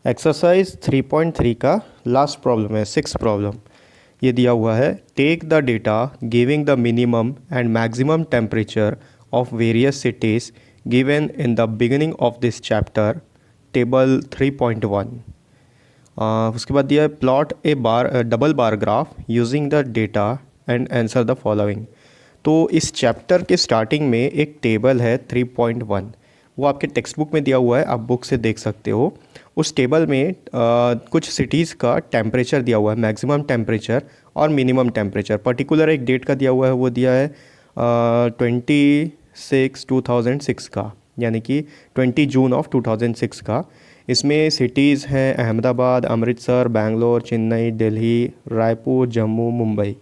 Exercise 3.3 का last problem है, six problem. ये दिया हुआ है, take the data giving the minimum and maximum temperature of various cities given in the beginning of this chapter table 3.1। उसके बाद दिया है, plot a double bar graph using the data and answer the following. तो इस chapter के starting में एक table है 3.1, वो आपके टेक्स्ट बुक में दिया हुआ है, आप बुक से देख सकते हो। उस टेबल में कुछ सिटीज़ का टेम्परेचर दिया हुआ है, मैक्सिमम टेम्परेचर और मिनिमम टेम्परेचर। पर्टिकुलर एक डेट का दिया हुआ है, वो दिया है 26/2006 का, यानी कि 20 जून ऑफ 2006 का। इसमें सिटीज़ हैं अहमदाबाद, अमृतसर, बेंगलोर, चेन्नई, दिल्ली, रायपुर, जम्मू, मुंबई।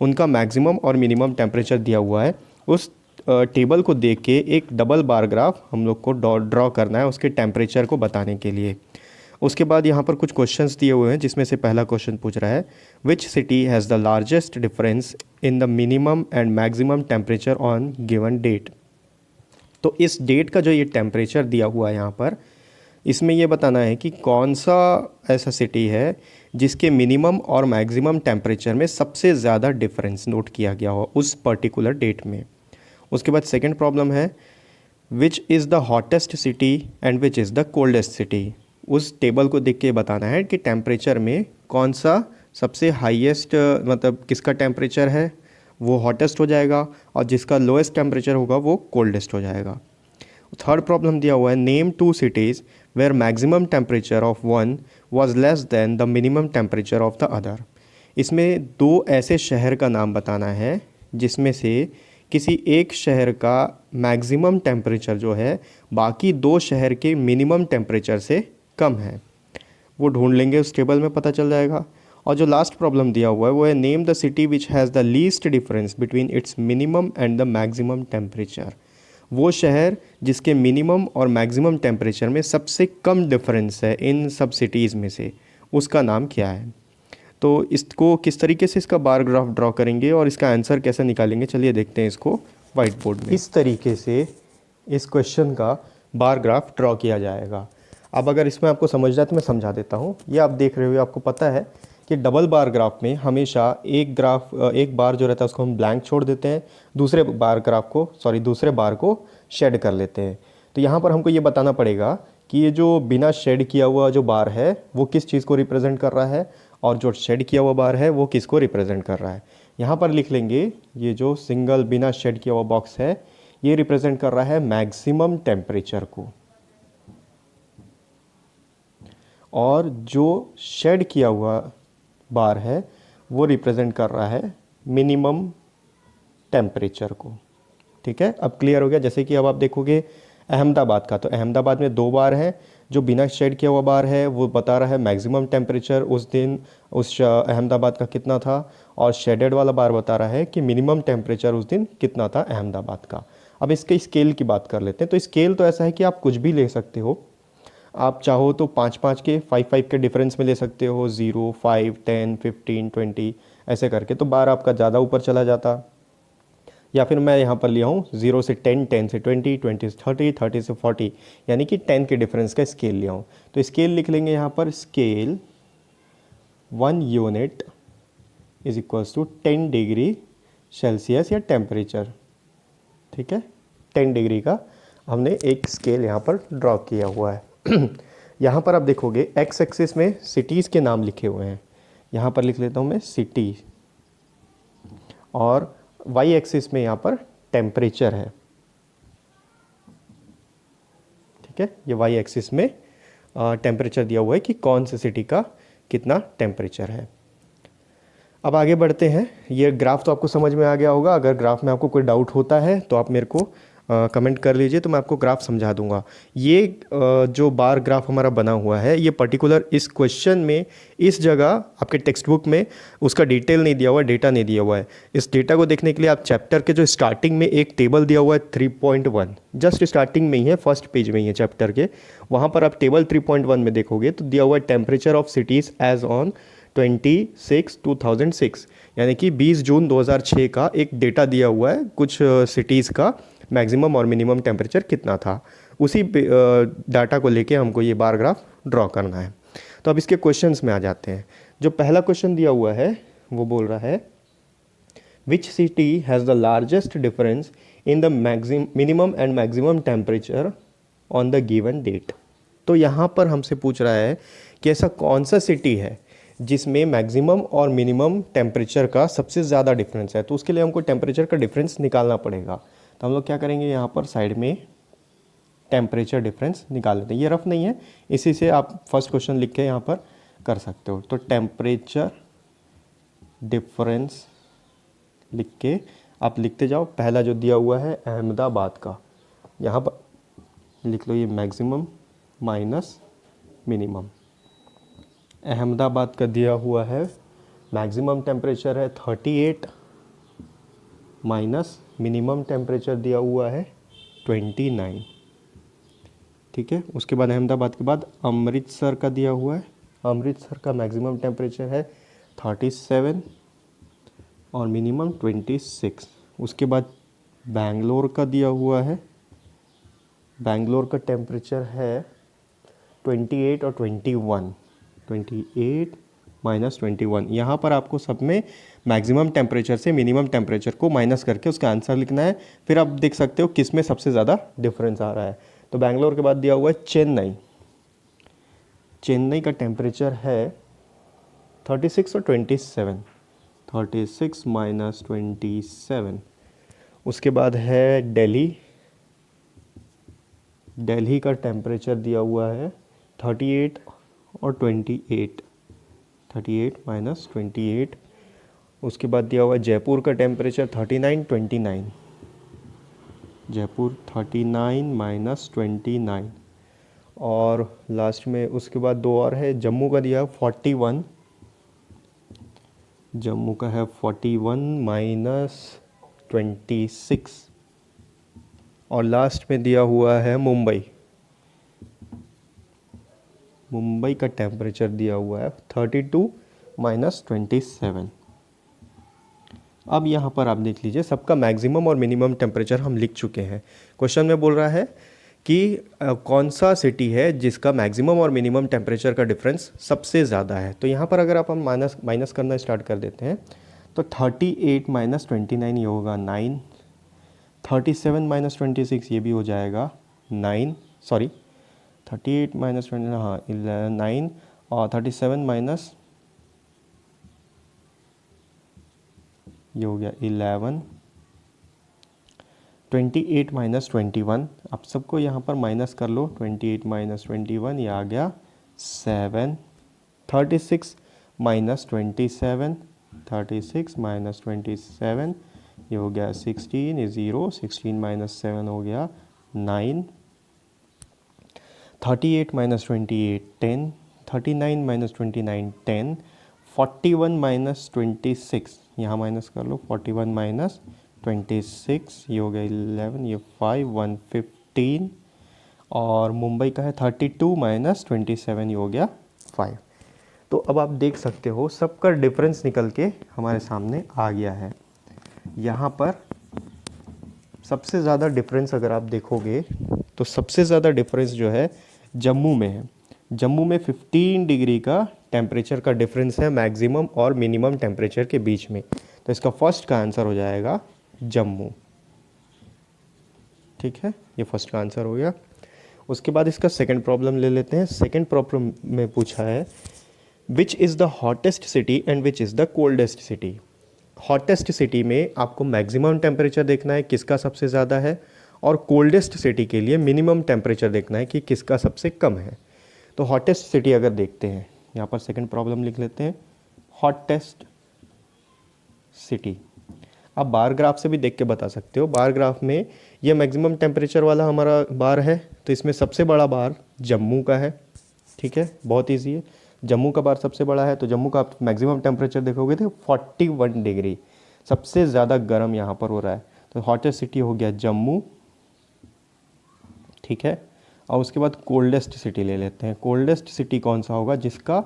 उनका मैक्सिमम और मिनिमम टेम्परेचर दिया हुआ है। उस टेबल को देख के एक डबल बार ग्राफ हम लोग को ड्रॉ करना है उसके टेम्परेचर को बताने के लिए। उसके बाद यहाँ पर कुछ क्वेश्चंस दिए हुए हैं, जिसमें से पहला क्वेश्चन पूछ रहा है, which city has the largest difference in the minimum and maximum temperature on given date. तो इस डेट का जो ये टेम्परेचर दिया हुआ है यहाँ पर, इसमें ये बताना है कि कौन सा ऐसा सिटी है जिसके मिनिमम और मैक्सिमम टेम्परेचर में सबसे ज़्यादा डिफरेंस नोट किया गया हो उस पर्टिकुलर डेट में। उसके बाद सेकंड प्रॉब्लम है, which is the hottest city and which is the coldest city. उस टेबल को देख के बताना है कि टेम्परेचर में कौन सा सबसे हाईएस्ट, मतलब किसका टेम्परेचर है वो हॉटेस्ट हो जाएगा और जिसका लोएस्ट टेम्परेचर होगा वो कोल्डेस्ट हो जाएगा। थर्ड प्रॉब्लम दिया हुआ है, name two cities where maximum temperature of one was less than the minimum temperature of the other. इसमें दो ऐसे शहर का नाम बताना है जिसमें से किसी एक शहर का मैक्सिमम टेम्परेचर जो है बाकी दो शहर के मिनिमम टेम्परेचर से कम है। वो ढूंढ लेंगे, उस टेबल में पता चल जाएगा। और जो लास्ट प्रॉब्लम दिया हुआ है वो है, name the city which has the least difference between its minimum and the maximum temperature. वो शहर जिसके मिनिमम और मैक्सिमम टेम्परेचर में सबसे कम डिफरेंस है इन सब सिटीज़ में से, उसका नाम क्या है। तो इसको किस तरीके से इसका बार ग्राफ ड्रॉ करेंगे और इसका आंसर कैसे निकालेंगे, चलिए देखते हैं इसको वाइट बोर्ड में। इस तरीके से इस क्वेश्चन का बार ग्राफ ड्रॉ किया जाएगा। अब अगर इसमें आपको समझना है तो मैं समझा देता हूँ। ये आप देख रहे हो, आपको पता है कि डबल बार ग्राफ में हमेशा एक बार जो रहता है उसको हम ब्लैंक छोड़ देते हैं, दूसरे बार को शेड कर लेते हैं। तो यहाँ पर हमको ये बताना पड़ेगा कि ये जो बिना शेड किया हुआ जो बार है वो किस चीज़ को रिप्रेजेंट कर रहा है और जो शेड किया हुआ बार है वो किसको रिप्रेजेंट कर रहा है। यहाँ पर लिख लेंगे, ये जो सिंगल बिना शेड किया हुआ बॉक्स है ये रिप्रेजेंट कर रहा है मैक्सिमम टेम्परेचर को, और जो शेड किया हुआ बार है वो रिप्रेजेंट कर रहा है मिनिमम टेम्परेचर को। ठीक है, अब क्लियर हो गया। जैसे कि अब आप देखोगे अहमदाबाद का, तो अहमदाबाद में दो बार हैं। जो बिना शेड किया हुआ बार है वो बता रहा है मैक्सिमम टेम्परेचर उस दिन उस अहमदाबाद का कितना था, और शेडेड वाला बार बता रहा है कि मिनिमम टेम्परेचर उस दिन कितना था अहमदाबाद का। अब इसके स्केल की बात कर लेते हैं। तो स्केल तो ऐसा है कि आप कुछ भी ले सकते हो, आप चाहो तो 5-5 के 5-5 के डिफरेंस में ले सकते हो, 0, 5, 10, 15, 20 ऐसे करके, तो बार आपका ज़्यादा ऊपर चला जाता। या फिर मैं यहाँ पर लिया हूँ 0 से 10, 10 से 20, 20 से 30, 30 से 40, यानी कि 10 के डिफरेंस का स्केल लिया हूँ। तो स्केल लिख लेंगे यहाँ पर, scale 1 unit is equals to 10 degree Celsius या टेम्परेचर। ठीक है, 10 डिग्री का हमने एक स्केल यहाँ पर ड्रॉ किया हुआ है। यहाँ पर आप देखोगे एक्स एक्सिस में सिटीज़ के नाम लिखे हुए हैं, यहाँ पर लिख लेता हूँ मैं सिटी, और वाई एक्सिस में यहाँ पर टेम्परेचर है। ठीक है, ये वाई एक्सिस में टेम्परेचर दिया हुआ है कि कौन सी सिटी का कितना टेम्परेचर है। अब आगे बढ़ते हैं। ये ग्राफ तो आपको समझ में आ गया होगा। अगर ग्राफ में आपको कोई डाउट होता है तो आप मेरे को कमेंट कर लीजिए, तो मैं आपको ग्राफ समझा दूंगा। ये जो बार ग्राफ हमारा बना हुआ है ये पर्टिकुलर इस क्वेश्चन में इस जगह आपके टेक्स्ट बुक में उसका डिटेल नहीं दिया हुआ है, डेटा नहीं दिया हुआ है। इस डेटा को देखने के लिए आप चैप्टर के जो स्टार्टिंग में एक टेबल दिया हुआ है 3.1, जस्ट स्टार्टिंग में ही है, फर्स्ट पेज में ही है चैप्टर के, वहाँ पर आप टेबल 3.1 में देखोगे तो दिया हुआ है temperature of cities as on 26/2006, यानी कि 20 जून 2006 का एक डेटा दिया हुआ है, कुछ सिटीज़ का मैक्सिमम और मिनिमम टेम्परेचर कितना था। उसी डाटा को लेके हमको ये बार ग्राफ ड्रॉ करना है। तो अब इसके क्वेश्चंस में आ जाते हैं। जो पहला क्वेश्चन दिया हुआ है वो बोल रहा है which city has the largest difference in the minimum and maximum temperature on the given date. तो यहाँ पर हमसे पूछ रहा है कि ऐसा कौन सा सिटी है जिसमें मैक्सिमम और मिनिमम टेम्परेचर का सबसे ज़्यादा डिफरेंस है। तो उसके लिए हमको टेम्परेचर का डिफरेंस निकालना पड़ेगा। तो हम लोग क्या करेंगे, यहाँ पर साइड में टेम्परेचर डिफरेंस निकाल लेते हैं। ये रफ नहीं है, इसी से आप फर्स्ट क्वेश्चन लिख के यहाँ पर कर सकते हो। तो टेम्परेचर डिफरेंस लिख के आप लिखते जाओ। पहला जो दिया हुआ है अहमदाबाद का, यहाँ पर लिख लो ये मैक्सिमम माइनस मिनिमम। अहमदाबाद का दिया हुआ है मैक्सिमम टेम्परेचर है 38 माइनस मिनिमम टेम्परेचर दिया हुआ है 29। ठीक है, उसके बाद अहमदाबाद के बाद अमृतसर का दिया हुआ है। अमृतसर का मैक्सिमम टेम्परेचर है 37 और मिनिमम 26। उसके बाद बेंगलोर का दिया हुआ है। बेंगलोर का टेम्परेचर है 28 और 21। 28 माइनस 21। यहाँ पर आपको सब में मैक्सिमम टेम्परेचर से मिनिमम टेम्परेचर को माइनस करके उसका आंसर लिखना है। फिर आप देख सकते हो किस में सबसे ज़्यादा डिफरेंस आ रहा है। तो बेंगलोर के बाद दिया हुआ है चेन्नई। चेन्नई का टेम्परेचर है 36 और 27। 36 माइनस 27। उसके बाद है दिल्ली। दिल्ली का टेम्परेचर दिया हुआ है 38 और 28। 38 माइनस 28। उसके बाद दिया हुआ है जयपुर का टेम्परेचर 39 29। जयपुर 39 माइनस 29। और लास्ट में उसके बाद दो और है, जम्मू का दिया 41। जम्मू का है 41 माइनस 26। और लास्ट में दिया हुआ है मुंबई। मुंबई का टेम्परेचर दिया हुआ है 32 माइनस 27। अब यहाँ पर आप देख लीजिए सबका मैक्सिमम और मिनिमम टेम्परेचर हम लिख चुके हैं। क्वेश्चन में बोल रहा है कि कौन सा सिटी है जिसका मैक्सिमम और मिनिमम टेम्परेचर का डिफरेंस सबसे ज़्यादा है। तो यहाँ पर अगर आप हम माइनस करना स्टार्ट कर देते हैं तो 38 माइनस 29 ये होगा 9। 37 माइनस 26 ये भी हो जाएगा 9। सॉरी 38 माइनस 29, हाँ 9। और 37 माइनस ये हो गया 11। 28 माइनस 21। आप सबको यहाँ पर माइनस कर लो। 28 माइनस 21 ये आ गया 7। 36 माइनस 27। 36 माइनस 27 ये हो गया 16। ये 0। 16 माइनस 7 हो गया 9। 38 माइनस 28 10। 39 माइनस 29 10। 41 माइनस 26 यहाँ माइनस कर लो। 41 माइनस 26 ये हो गया 11। ये 5 1 15। और मुंबई का है 32 माइनस 27 ये हो गया 5। तो अब आप देख सकते हो सबका डिफरेंस निकल के हमारे सामने आ गया है। यहाँ पर सबसे ज़्यादा डिफरेंस अगर आप देखोगे तो सबसे ज़्यादा डिफरेंस जो है जम्मू में है। जम्मू में 15 डिग्री का टेम्परेचर का डिफरेंस है मैक्सिमम और मिनिमम टेम्परेचर के बीच में। तो इसका फर्स्ट का आंसर हो जाएगा जम्मू। ठीक है, ये फर्स्ट का आंसर हो गया। उसके बाद इसका सेकंड प्रॉब्लम ले लेते हैं। सेकंड प्रॉब्लम में पूछा है which is the hottest city and which is the coldest city. Hottest city में आपको मैक्सिमम टेम्परेचर देखना है किसका सबसे ज़्यादा है, और कोल्डेस्ट सिटी के लिए मिनिमम टेम्परेचर देखना है कि किसका सबसे कम है। तो हॉटेस्ट सिटी अगर देखते हैं, यहाँ पर सेकंड प्रॉब्लम लिख लेते हैं हॉटेस्ट सिटी। आप बार ग्राफ से भी देख के बता सकते हो। बार ग्राफ में ये मैक्सिमम टेम्परेचर वाला हमारा बार है, तो इसमें सबसे बड़ा बार जम्मू का है। ठीक है, बहुत ईजी है। जम्मू का बार सबसे बड़ा है, तो जम्मू का आप मैक्सिमम टेम्परेचर देखोगे तो 41 डिग्री सबसे ज़्यादा गर्म यहाँ पर हो रहा है। तो हॉटेस्ट सिटी हो गया जम्मू। ठीक है, और उसके बाद कोल्डेस्ट सिटी ले लेते हैं। कोल्डेस्ट सिटी कौन सा होगा जिसका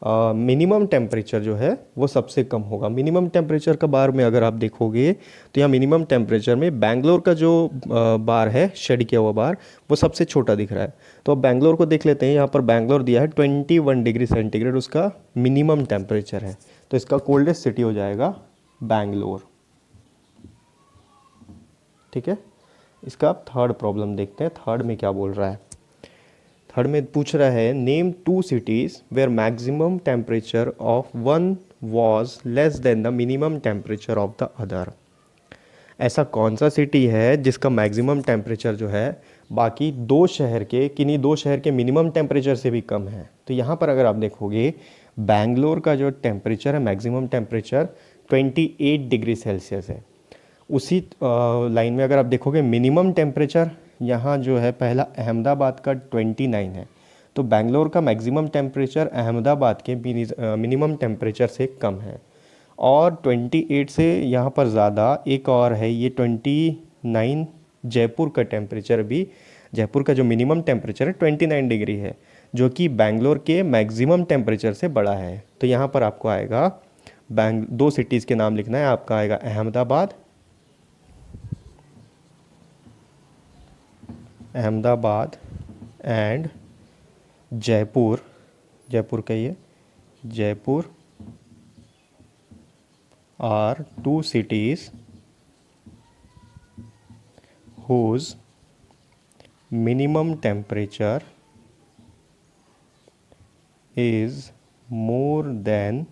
मिनिमम टेम्परेचर जो है वो सबसे कम होगा। मिनिमम टेम्परेचर का बार में अगर आप देखोगे तो यहाँ मिनिमम टेम्परेचर में बेंगलोर का जो बार है, शेड किया हुआ बार, वो सबसे छोटा दिख रहा है। तो अब बेंगलोर को देख लेते हैं। यहाँ पर बेंगलोर दिया है 21 डिग्री सेंटीग्रेड उसका मिनिमम टेम्परेचर है। तो इसका कोल्डेस्ट सिटी हो जाएगा बेंगलोर। ठीक है, इसका आप थर्ड प्रॉब्लम देखते हैं। थर्ड में क्या बोल रहा है? थर्ड में पूछ रहा है name 2 cities where maximum temperature of one was less than the minimum temperature of the other. ऐसा कौन सा सिटी है जिसका मैक्सिमम टेम्परेचर जो है बाकी दो शहर के, किन्हीं दो शहर के मिनिमम टेम्परेचर से भी कम है? तो यहाँ पर अगर आप देखोगे बैंगलोर का जो टेम्परेचर है, मैक्सिमम टेम्परेचर 28 डिग्री सेल्सियस है। उसी लाइन में अगर आप देखोगे मिनिमम टेम्परेचर यहाँ जो है पहला अहमदाबाद का 29 है। तो बेंगलोर का मैक्सिमम टेम्परेचर अहमदाबाद के मिनिमम टेम्परेचर से कम है। और 28 से यहाँ पर ज़्यादा एक और है, ये 29 जयपुर का टेम्परेचर भी, जयपुर का जो मिनिमम टेम्परेचर है 29 डिग्री है, जो कि बेंगलोर के मैक्सिमम टेम्परेचर से बड़ा है। तो यहाँ पर आपको आएगा दो सिटीज़ के नाम लिखना है। आपका आएगा अहमदाबाद एंड जयपुर। जयपुर कहिए, Jaipur are 2 cities whose minimum temperature is more than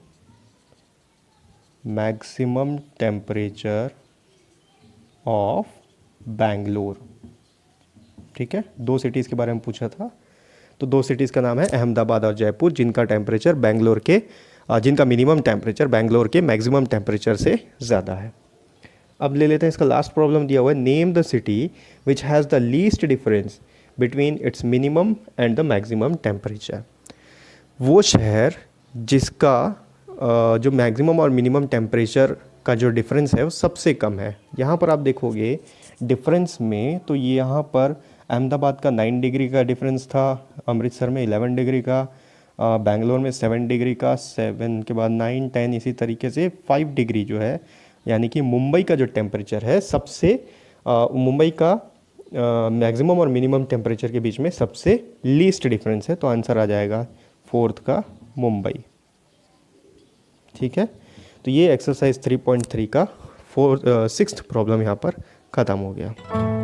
maximum temperature of Bangalore। ठीक है, दो सिटीज़ के बारे में पूछा था। तो दो सिटीज़ का नाम है अहमदाबाद और जयपुर, जिनका टेम्परेचर बेंगलोर के जिनका मिनिमम टेम्परेचर बेंगलोर के मैक्सिमम टेम्परेचर से ज़्यादा है। अब ले लेते हैं इसका लास्ट प्रॉब्लम दिया हुआ है, name the city which has the least difference between its minimum and the maximum temperature. वो शहर जिसका जो मैक्सिमम और मिनिमम टेम्परेचर का जो डिफरेंस है वो सबसे कम है। यहाँ पर आप देखोगे डिफरेंस में, तो ये यहाँ पर अहमदाबाद का 9 डिग्री का डिफरेंस था, अमृतसर में 11 डिग्री का, बेंगलोर में 7 डिग्री का, 7 के बाद 9, 10, इसी तरीके से 5 डिग्री जो है, यानी कि मुंबई का जो टेम्परेचर है सबसे मुंबई का मैक्सिमम और मिनिमम टेम्परेचर के बीच में सबसे लीस्ट डिफरेंस है। तो आंसर आ जाएगा 4th का मुंबई। ठीक है, तो ये एक्सरसाइज 3.3 का 6th प्रॉब्लम यहाँ पर ख़त्म हो गया।